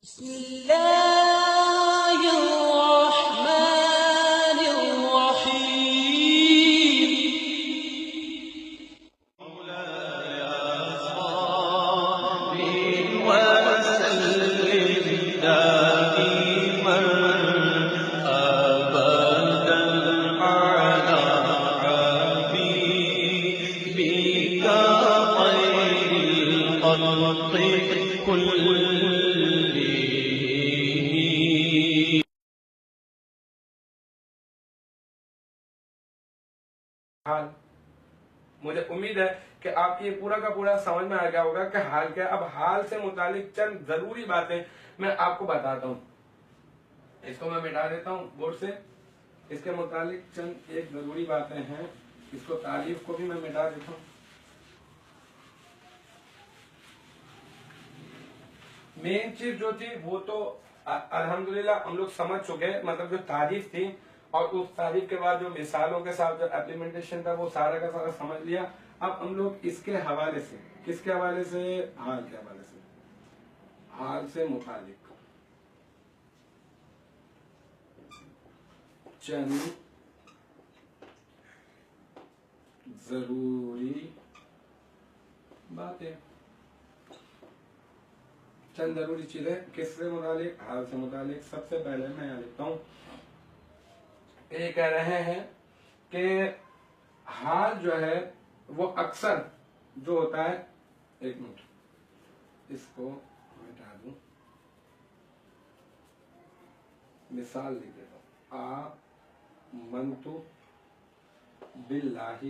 بسم الله الرحمن الرحيم وسلم دائما أبدا على حبيبك خير الخلق كلهم. حال مجھے امید ہے کہ آپ کی پورا کا پورا سمجھ میں آ گیا ہوگا کہ حال کیا ہے۔ اب حال سے متعلق چند ضروری باتیں میں آپ کو بتاتا ہوں، اس کو میں مٹا دیتا ہوں بورڈ سے۔ اس کے متعلق چند ایک ضروری باتیں ہیں، اس کو تعریف کو بھی میں مٹا دیتا ہوں۔ مین چیز جو تھی وہ تو الحمدللہ ہم لوگ سمجھ چکے، مطلب جو تعریف تھی اور اس تعریف کے بعد جو مثالوں کے ساتھ جو ایپلیمنٹیشن تھا وہ سارا کا سارا سمجھ لیا۔ اب ہم لوگ اس کے حوالے سے، کس کے حوالے سے؟ حال کے حوالے سے، حال سے متعلق چند ضروری باتیں، چند ضروری چیزیں کس سے متعلق؟ حال سے متعلق۔ سب سے پہلے میں یہاں لکھتا ہوں، یہ کہہ رہے ہیں کہ حال جو ہے وہ اکثر جو ہوتا ہے، ایک منٹ اس کو مٹا دوں، مثال لکھ دیتا ہوں، آمنت باللہ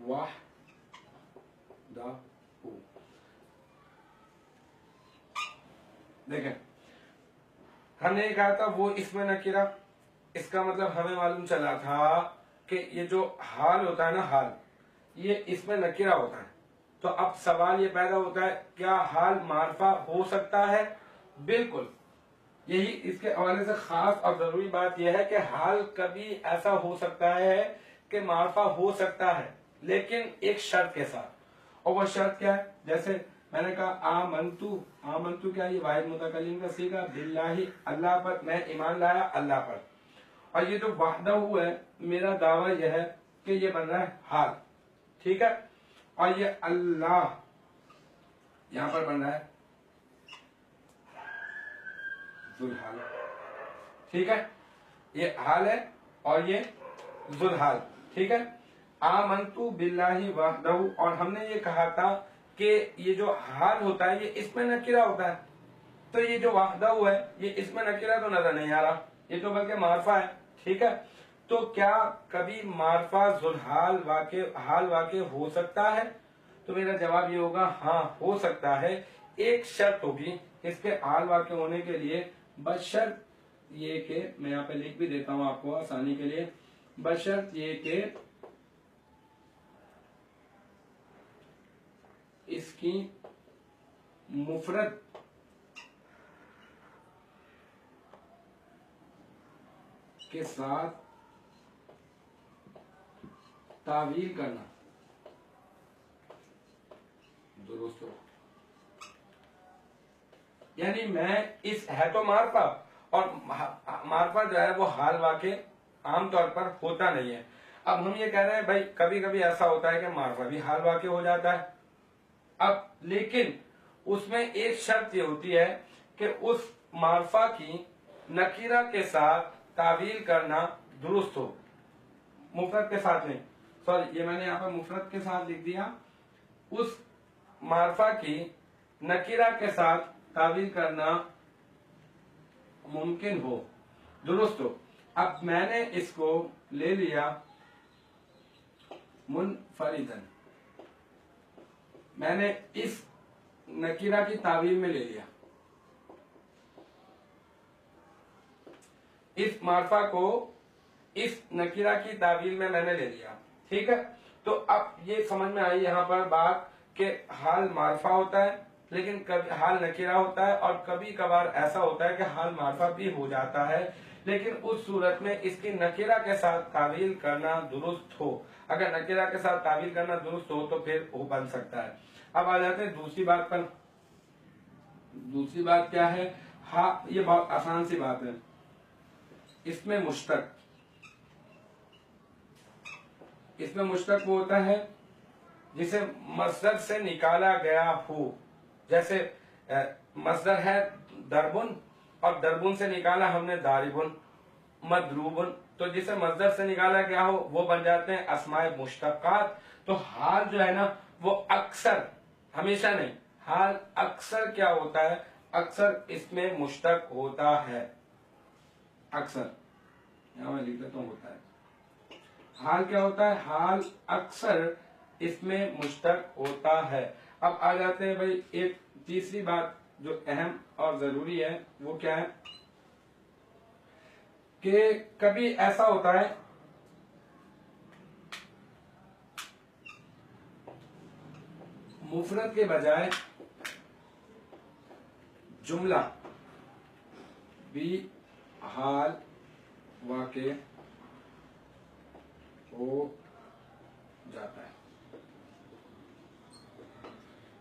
وحدہ۔ دیکھیں ہم نے یہ کہا تھا وہ اس میں نکرہ، اس کا مطلب ہمیں معلوم چلا تھا کہ یہ جو حال ہوتا ہے نا، حال یہ اس میں نکرہ ہوتا ہے۔ تو اب سوال یہ پیدا ہوتا ہے کیا حال معرفہ ہو سکتا ہے؟ بالکل، یہی اس کے حوالے سے خاص اور ضروری بات یہ ہے کہ حال کبھی ایسا ہو سکتا ہے کہ معرفہ ہو سکتا ہے، لیکن ایک شرط کے ساتھ۔ اور وہ شرط کیا ہے؟ جیسے میں نے کہا آمنتو کیا، یہ واحد متکلم کا صیغہ، باللہ اللہ پر میں ایمان لایا، اللہ پر۔ اور یہ جو وحدہ ہے میرا دعویٰ یہ ہے کہ یہ بن رہا ہے حال، ٹھیک ہے؟ اور یہ اللہ یہاں پر بن رہا ہے ذوالحال، ٹھیک ہے؟ یہ حال ہے اور یہ ذوالحال، ٹھیک ہے؟ آمنتو باللہ وحدہ، اور ہم نے یہ کہا تھا کہ یہ جو حال ہوتا ہے یہ اس میں نکرہ ہوتا ہے، تو یہ جو وحدہ ہے یہ اس میں نکرہ تو نظر نہیں آ رہا، یہ تو بلکہ معرفہ ہے، ٹھیک ہے؟ تو کیا کبھی معرفہ ذوالحال حال واقع ہو سکتا ہے؟ تو میرا جواب یہ ہوگا ہاں ہو سکتا ہے۔ ایک شرط ہوگی اس کے حال واقع ہونے کے لیے، بشرط یہ کہ میں یہاں پہ لکھ بھی دیتا ہوں آپ کو آسانی کے لیے، بشرط یہ کہ اس کی مفرد کے ساتھ تعویل کرنا درست ہو۔ یعنی میں اس ہے تو معرفہ، اور معرفہ جو ہے وہ حال واقع عام طور پر ہوتا نہیں ہے۔ اب ہم یہ کہہ رہے ہیں بھائی کبھی کبھی ایسا ہوتا ہے کہ معرفہ بھی حال واقع ہو جاتا ہے، اب لیکن اس میں ایک شرط یہ ہوتی ہے کہ اس معرفہ کی نکرہ کے ساتھ تعویل کرنا درست ہو، مفرد کے ساتھ نہیں، سوری یہ میں نے یہاں پر مفرد کے ساتھ لکھ دیا، اس معرفہ کی نکرہ کے ساتھ تعویل کرنا ممکن ہو، درست ہو۔ اب میں نے اس کو لے لیا منفردن، میں نے اس نکرہ کی تعویل میں لے لیا، اس معرفہ کو اس نکرہ کی تعویل میں نے لے لیا، ٹھیک ہے؟ تو اب یہ سمجھ میں آئی یہاں پر بات کہ حال معرفہ ہوتا ہے لیکن کبھی حال نکرہ ہوتا ہے، اور کبھی کبھار ایسا ہوتا ہے کہ حال معرفہ بھی ہو جاتا ہے، لیکن اس صورت میں اس کی نکرہ کے ساتھ تعویل کرنا درست ہو۔ اگر نکرہ کے ساتھ تعویل کرنا درست ہو تو پھر وہ بن سکتا ہے۔ اب آ جاتے ہیں دوسری بات پر، دوسری بات کیا ہے؟ ہاں یہ بہت آسان سی بات ہے، اس میں مشتق وہ ہوتا ہے جسے مصدر سے نکالا گیا ہو. جیسے مصدر ہے دربن اور دربن سے نکالا ہم نے داربن مدروبن، تو جسے مصدر سے نکالا گیا ہو وہ بن جاتے ہیں اسماء مشتقات. تو حال جو ہے نا وہ اکثر، ہمیشہ نہیں، حال اکثر کیا ہوتا ہے؟ اکثر اس میں مشتق ہوتا ہے. اکثر یہاں میں لکھ لیتا ہوں ہوتا ہے. حال کیا ہوتا ہے؟ حال اکثر اس میں مشتق ہوتا ہے. اب آ جاتے ہیں بھائی ایک تیسری بات جو اہم اور ضروری ہے، وہ کیا ہے کہ کبھی ایسا ہوتا ہے مفرد کے بجائے جملہ بھی حال واقع ہو جاتا ہے.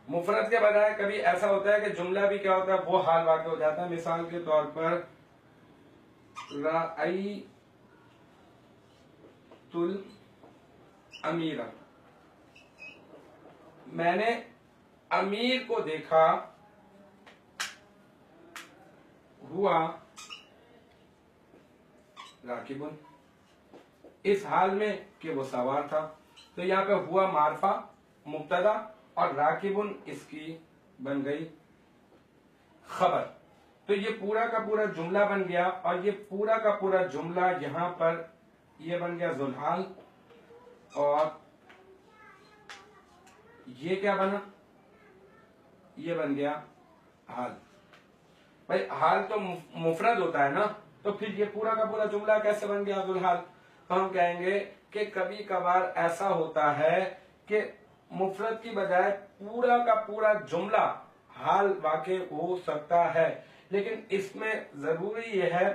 مفرد کے بجائے کبھی ایسا ہوتا ہے کہ جملہ بھی کیا ہوتا ہے؟ وہ حال واقع ہو جاتا ہے. مثال کے طور پر رأیت الامیر، میں نے امیر کو دیکھا، ہوا راکبن، اس حال میں کہ وہ سوار تھا. تو یہاں پہ ہوا معرفہ مبتدا اور راکبن اس کی بن گئی خبر. تو یہ پورا کا پورا جملہ بن گیا، اور یہ پورا کا پورا جملہ یہاں پر یہ بن گیا ذوالحال، اور یہ کیا بنا؟ یہ بن گیا حال. بھائی حال تو مفرد ہوتا ہے نا، تو پھر یہ پورا کا پورا جملہ کیسے بن گیا ذوالحال؟ تو ہم کہیں گے کہ کبھی کبھار ایسا ہوتا ہے کہ مفرد کی بجائے پورا کا پورا جملہ حال واقع ہو سکتا ہے، لیکن اس میں ضروری یہ ہے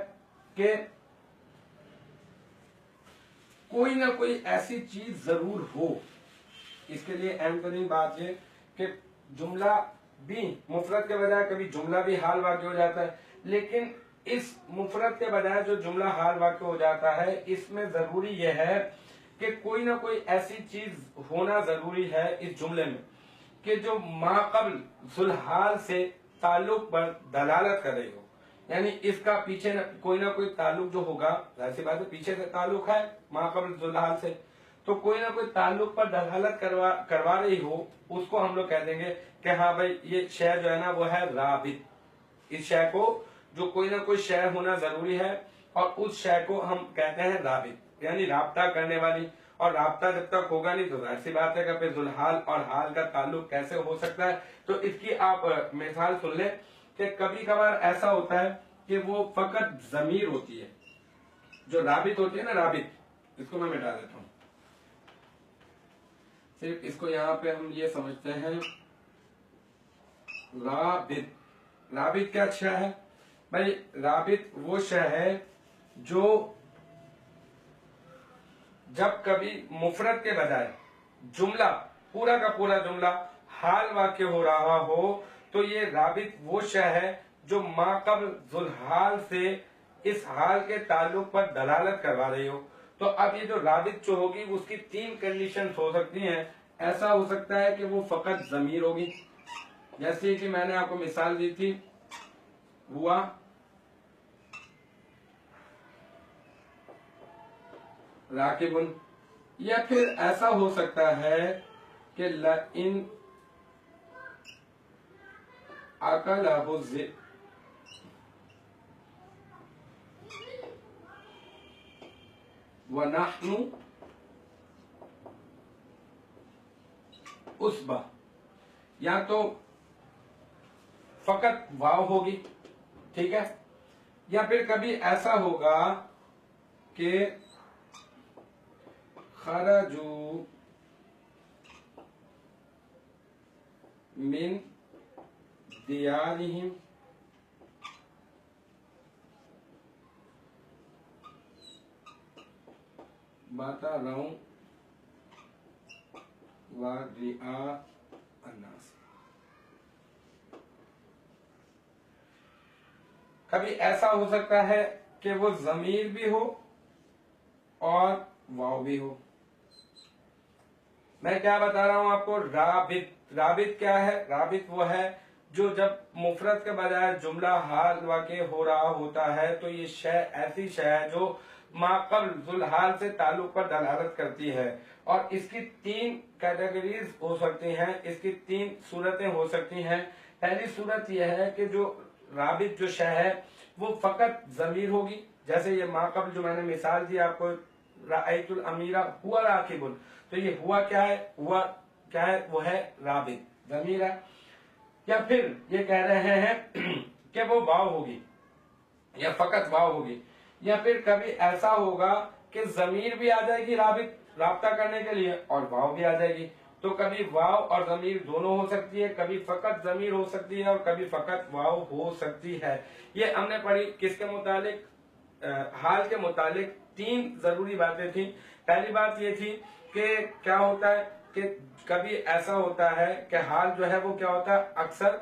کہ کوئی نہ کوئی ایسی چیز ضرور ہو. اس کے لیے اہم ترین بات یہ کہ جملہ بھی مفرد کے بجائے کبھی جملہ بھی حال واقع ہو جاتا ہے، لیکن اس مفرد کے بجائے جو جملہ حال واقع ہو جاتا ہے اس میں ضروری یہ ہے کہ کوئی نہ کوئی ایسی چیز ہونا ضروری ہے اس جملے میں کہ جو ما قبل ذوالحال سے تعلق پر دلالت کر رہی ہو. یعنی اس کا پیچھے کوئی نہ کوئی تعلق جو ہوگا، ظاہر سی بات ہے پیچھے سے تعلق ہے ما قبل ذوالحال سے، تو کوئی نہ کوئی تعلق پر دلالت کروا رہی ہو، اس کو ہم لوگ کہہ دیں گے کہ ہاں بھائی یہ شے جو ہے نا وہ ہے رابط. اس شے کو جو کوئی نہ کوئی شے ہونا ضروری ہے، اور اس شے کو ہم کہتے ہیں رابط، یعنی رابطہ کرنے والی. اور رابطہ جب تک ہوگا نہیں تو ظاہر سی بات ہے کہ پھر ذوالحال اور حال کا تعلق کیسے ہو سکتا ہے. تو اس کی آپ مثال سن لیں کہ کبھی کبھار ایسا ہوتا ہے کہ وہ فقط ضمیر ہوتی ہے، جو رابط ہوتی ہے نا، رابط، اس کو میں مٹا دیتا ہوں، صرف اس کو یہاں پہ ہم یہ سمجھتے ہیں رابط. رابط کیا شے ہے بھائی؟ رابط وہ شے ہے جو جب کبھی مفرد کے بجائے جملہ، پورا کا پورا جملہ حال واقع ہو رہا ہو، تو یہ رابط وہ شے ہے جو ما قبل ذوالحال سے اس حال کے تعلق پر دلالت کروا رہی ہو. تو اب یہ جو رابط جو ہوگی اس کی تین کنڈیشنز ہو سکتی ہیں. ایسا ہو سکتا ہے کہ وہ فقط ضمیر ہوگی، جیسے کہ میں نے آپ کو مثال دی تھی، ہوا راکبن. یا پھر ایسا ہو سکتا ہے کہ لئن اکلہ الذئب، ونحن عصبہ. یا تو فقط واو ہوگی، ٹھیک ہے، یا پھر کبھی ایسا ہوگا کہ خرجوا من دیارہم بطرا ورئاء الناس. کبھی ایسا ہو سکتا ہے کہ وہ ضمیر بھی ہو اور واو بھی ہو. میں کیا بتا رہا ہوں آپ کو؟ رابط. رابط کیا ہے؟ رابط وہ ہے جو جب مفرد کے بجائے جملہ حال واقع ہو رہا ہوتا ہے تو یہ شے ایسی شے ہے جو ما قبل ذوالحال سے تعلق پر دلالت کرتی ہے، اور اس کی 3 کیٹیگریز ہو سکتی ہیں، اس کی 3 صورتیں ہو سکتی ہیں. پہلی صورت یہ ہے کہ جو رابط جو شے ہے وہ فقط ضمیر ہوگی، جیسے یہ ما قبل جو میں نے مثال دی آپ کو، رأیت الامیر ہوا راکب، تو یہ ہوا کیا ہے؟ ہوا کیا ہے؟ وہ ہے رابط، ضمیر ہے. یا پھر یہ کہہ رہے ہیں کہ وہ واو ہوگی یا فقط واو ہوگی، یا پھر کبھی ایسا ہوگا کہ ضمیر بھی آ جائے گی رابطہ کرنے کے لیے اور واو بھی آ جائے گی. تو کبھی واو اور ضمیر دونوں ہو سکتی ہے، کبھی فقط ضمیر ہو سکتی ہے اور کبھی فقط واو ہو سکتی ہے. یہ ہم نے پڑھی کس کے متعلق؟ حال کے متعلق 3 ضروری باتیں تھیں. پہلی بات یہ تھی کہ کیا ہوتا ہے کہ کبھی ایسا ہوتا ہے کہ حال جو ہے وہ کیا ہوتا ہے؟ اکثر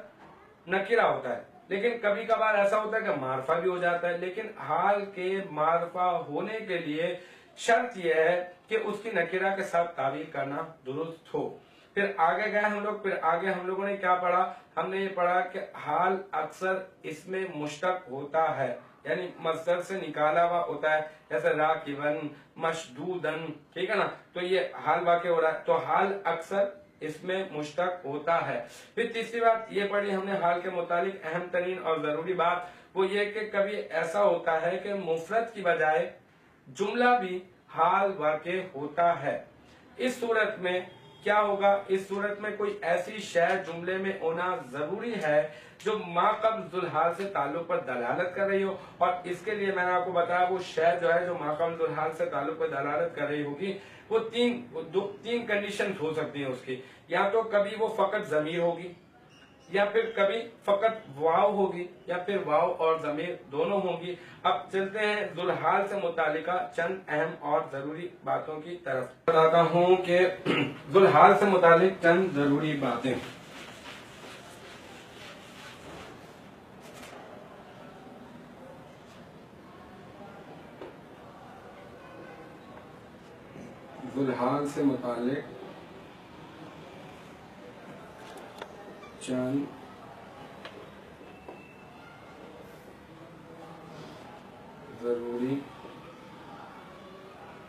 نکرہ ہوتا ہے، لیکن کبھی کبھار ایسا ہوتا ہے کہ معرفہ بھی ہو جاتا ہے. لیکن حال کے معرفہ ہونے کے لیے شرط یہ ہے کہ اس کی نکرہ کے ساتھ تعبیر کرنا درست ہو. پھر آگے گئے ہم لوگ، پھر آگے ہم لوگوں نے کیا پڑھا؟ ہم نے یہ پڑھا کہ حال اکثر اس میں مشتق ہوتا ہے، یعنی مصدر سے نکالا ہوا ہوتا ہے، جیسے راکبن، مشدودن، ٹھیک ہے نا. تو یہ حال واقع ہو رہا ہے، تو حال اکثر اس میں مشتق ہوتا ہے. پھر تیسری بات یہ پڑھی ہم نے حال کے متعلق، اہم ترین اور ضروری بات وہ یہ کہ کبھی ایسا ہوتا ہے کہ مفرد کی بجائے جملہ بھی حال واقع ہوتا ہے. اس صورت میں کیا ہوگا؟ اس صورت میں کوئی ایسی شے جملے میں ہونا ضروری ہے جو ما قبل ذوالحال سے تعلق پر دلالت کر رہی ہو، اور اس کے لیے میں نے آپ کو بتایا وہ شے جو ہے جو ما قبل ذوالحال سے تعلق پر دلالت کر رہی ہوگی وہ 3 کنڈیشن ہو سکتی ہیں اس کی. یا تو کبھی وہ فقط ضمیر ہوگی، یا پھر کبھی فقط واو ہوگی، یا پھر واو اور ضمیر دونوں ہوں گی. اب چلتے ہیں ذوالحال سے متعلقہ چند اہم اور ضروری باتوں کی طرف. بتاتا ہوں کہ ذوالحال سے متعلق چند ضروری باتیں. ذوالحال سے متعلق چند ضروری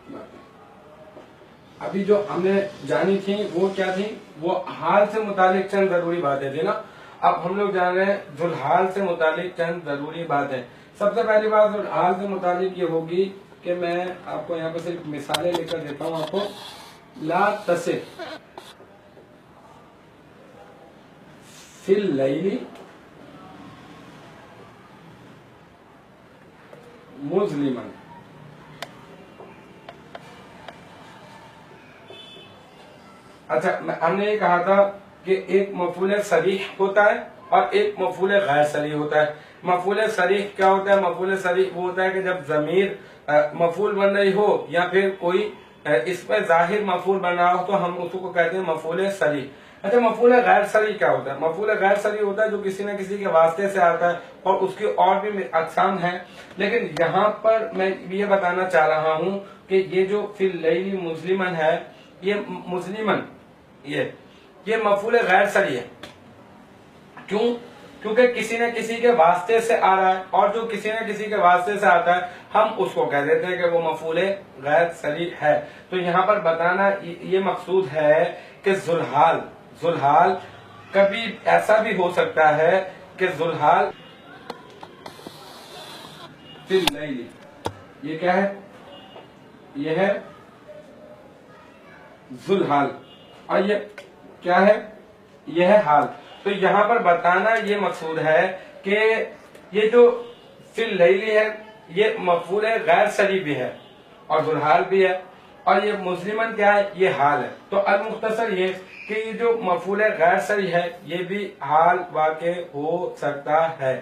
باتیں. ابھی جو ہم نے جانی تھی وہ کیا تھی؟ وہ حال سے متعلق چند ضروری باتیں تھی نا. اب ہم لوگ جان رہے ہیں ذوالحال سے متعلق چند ضروری باتیں. سب سے پہلی بات ذوالحال سے متعلق یہ ہوگی کہ میں آپ کو یہاں پہ صرف مثالیں لے کر دیتا ہوں آپ کو. لا تصف فی اللیل مظلمن. اچھا ہم نے یہ کہا تھا کہ ایک مفعول صریح ہوتا ہے اور ایک مفعول غیر صریح ہوتا ہے. مفعول صریح کیا ہوتا ہے؟ مفعول صریح وہ ہوتا ہے کہ جب ضمیر مفعول بن رہی ہو یا پھر کوئی اس میں ظاہر مفعول بن رہا ہو تو ہم اس کو کہتے ہیں مفعول صریح. اچھا مفعول غیر صریح کیا ہوتا ہے؟ مفعول غیر صریح ہوتا ہے جو کسی نہ کسی کے واسطے سے آتا ہے اور اس کی اور بھی اقسام ہیں، لیکن یہاں پر میں یہ بتانا چاہ رہا ہوں کہ یہ جو فی اللیل مظلمن ہے، یہ مظلمن یہ مفعول غیر صریح ہے. کیوں؟ کیونکہ کسی نہ کسی کے واسطے سے آ رہا ہے، اور جو کسی نہ کسی کے واسطے سے آتا ہے ہم اس کو کہہ دیتے ہیں کہ وہ مفعول غیر صریح ہے. تو یہاں پر بتانا یہ مقصود ہے کہ ذوالحال کبھی ایسا بھی ہو سکتا ہے کہ ذوالحال فی اللیل، یہ کیا ہے؟ یہ ہے ذوالحال، اور یہ کیا ہے؟ یہ ہے حال. تو یہاں پر بتانا یہ مقصود ہے کہ یہ جو فی اللیل ہے یہ مفعول غیر صریح بھی ہے اور ذوالحال بھی ہے، اور یہ مظلمن کیا ہے؟ یہ حال ہے. تو المختصر یہ کہ یہ جو مفعول غیر صریح ہے یہ بھی حال واقع ہو سکتا ہے.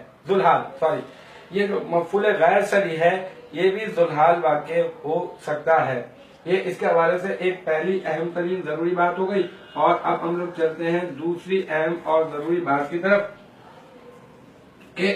یہ جو مفعول غیر صریح ہے یہ بھی ذوالحال واقع ہو سکتا ہے. یہ اس کے حوالے سے ایک پہلی اہم ترین ضروری بات ہو گئی. اور اب ہم لوگ چلتے ہیں دوسری اہم اور ضروری بات کی طرف کہ